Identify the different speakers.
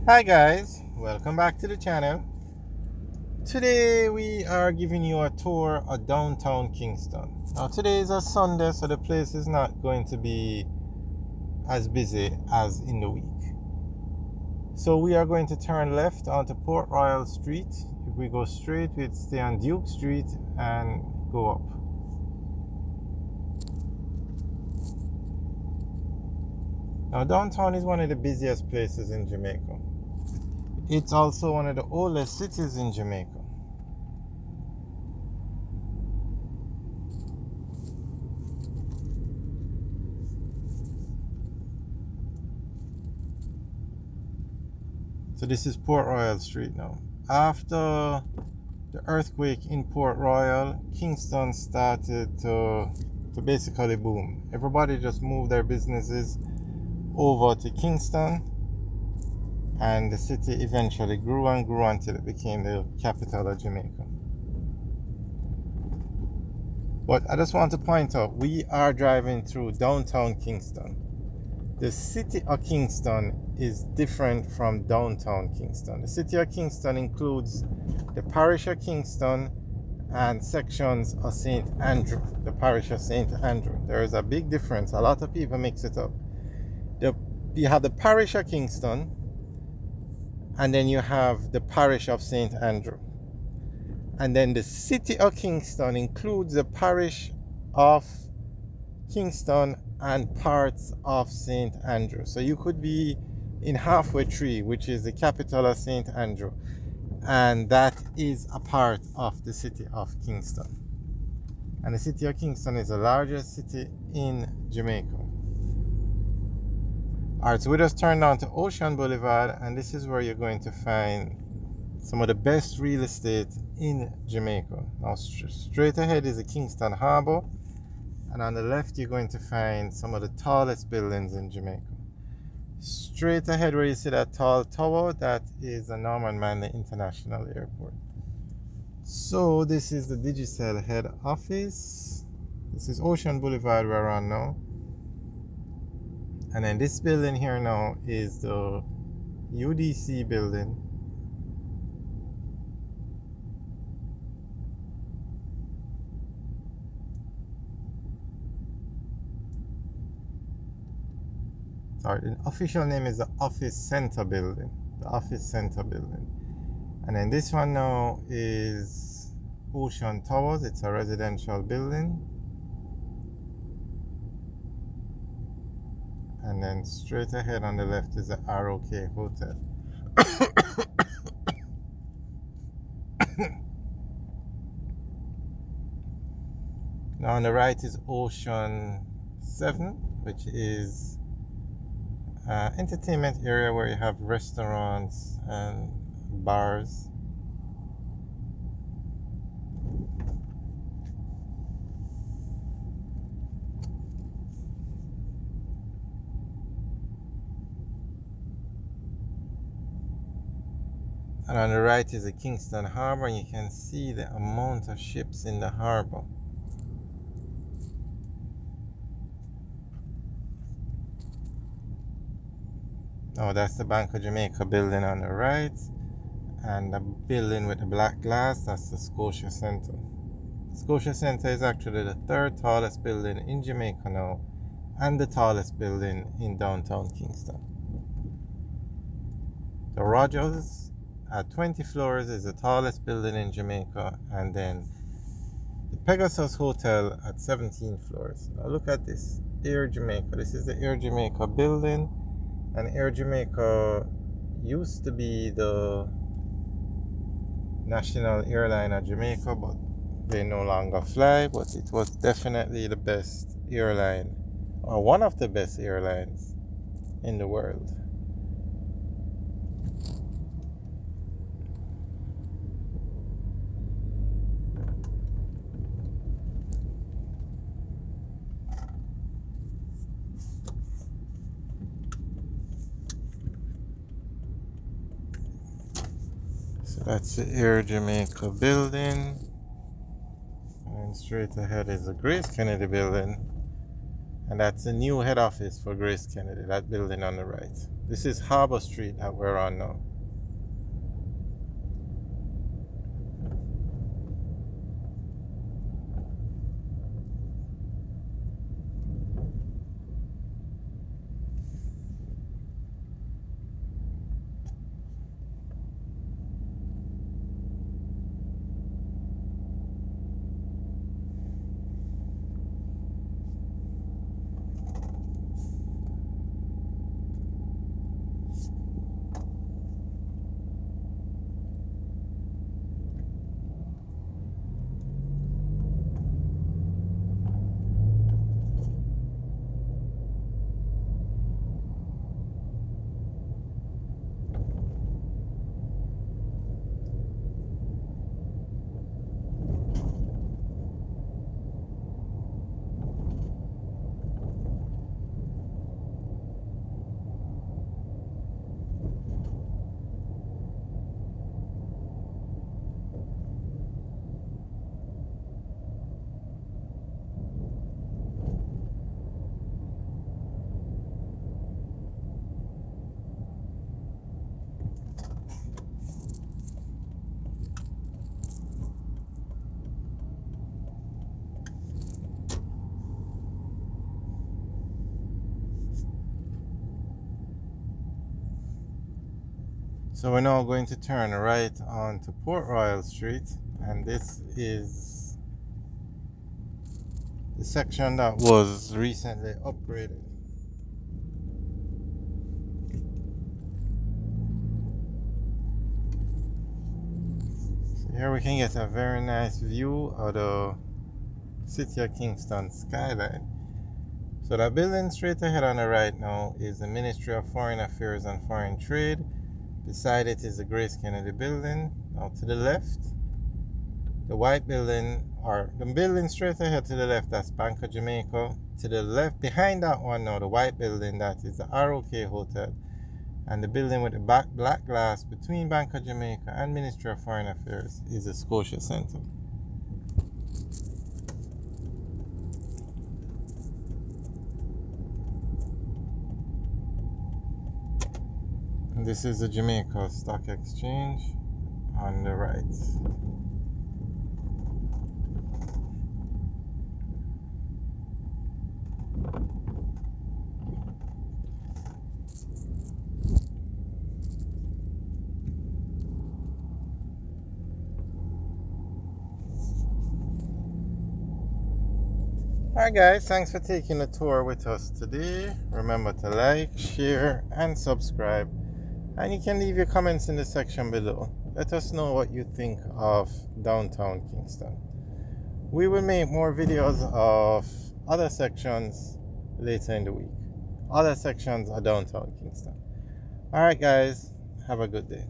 Speaker 1: Hi guys, welcome back to the channel. Today we are giving you a tour of downtown Kingston. Now today is a Sunday, so the place is not going to be as busy as in the week. So we are going to turn left onto Port Royal Street. If we go straight, we'd stay on Duke Street and go up. Now downtown is one of the busiest places in Jamaica. It's also one of the oldest cities in Jamaica. So this is Port Royal Street now. After the earthquake in Port Royal, Kingston started to basically boom. Everybody just moved their businesses over to Kingston, and the city eventually grew and grew until it became the capital of Jamaica. But I just want to point out, we are driving through downtown Kingston. The city of Kingston is different from downtown Kingston. The city of Kingston includes the parish of Kingston and sections of St. Andrew, the parish of St. Andrew. There is a big difference. A lot of people mix it up. You have the parish of Kingston, and then you have the parish of St. Andrew. And then the city of Kingston includes the parish of Kingston and parts of St. Andrew. So you could be in Halfway Tree, which is the capital of St. Andrew, and that is a part of the city of Kingston. And the city of Kingston is the largest city in Jamaica. Alright, so we just turned down to Ocean Boulevard, and this is where you're going to find some of the best real estate in Jamaica. Now straight ahead is the Kingston Harbour, and on the left you're going to find some of the tallest buildings in Jamaica. Straight ahead where you see that tall tower, that is the Norman Manley International Airport. So this is the Digicel head office. This is Ocean Boulevard we're on now. And then this building here now is the UDC building. Sorry, the official name is the Office Center building. The Office Center building. And then this one now is Ocean Towers. It's a residential building. And then straight ahead on the left is the ROK Hotel. Now on the right is Ocean 7, which is entertainment area where you have restaurants and bars. And on the right is the Kingston Harbour, and you can see the amount of ships in the harbour. Now that's the Bank of Jamaica building on the right, and the building with the black glass, that's the Scotia Centre. Scotia Centre is actually the third tallest building in Jamaica now, and the tallest building in downtown Kingston. The Rogers at 20 floors is the tallest building in Jamaica, and then the Pegasus Hotel at 17 floors. Now look at this, Air Jamaica. This is the Air Jamaica building, and Air Jamaica used to be the national airline of Jamaica, but they no longer fly, but it was definitely the best airline, or one of the best airlines in the world. So that's the Air Jamaica building, and straight ahead is the Grace Kennedy building, and that's the new head office for Grace Kennedy, that building on the right. This is Harbour Street that we're on now. So we're now going to turn right onto Port Royal Street, and this is the section that was recently upgraded. So here we can get a very nice view of the City of Kingston skyline. So that building straight ahead on the right now is the Ministry of Foreign Affairs and Foreign Trade. Beside it is the Grace Kennedy building. Now to the left, the white building, or the building straight ahead to the left, that's Bank of Jamaica. To the left, behind that one now, the white building, that is the ROK Hotel. And the building with the black glass between Bank of Jamaica and Ministry of Foreign Affairs is the Scotia Centre. This is the Jamaica Stock Exchange on the right. Alright guys, thanks for taking a tour with us today. Remember to like, share and subscribe. And you can leave your comments in the section below. Let us know what you think of Downtown Kingston. We will make more videos of other sections later in the week. Other sections of Downtown Kingston. Alright guys, have a good day.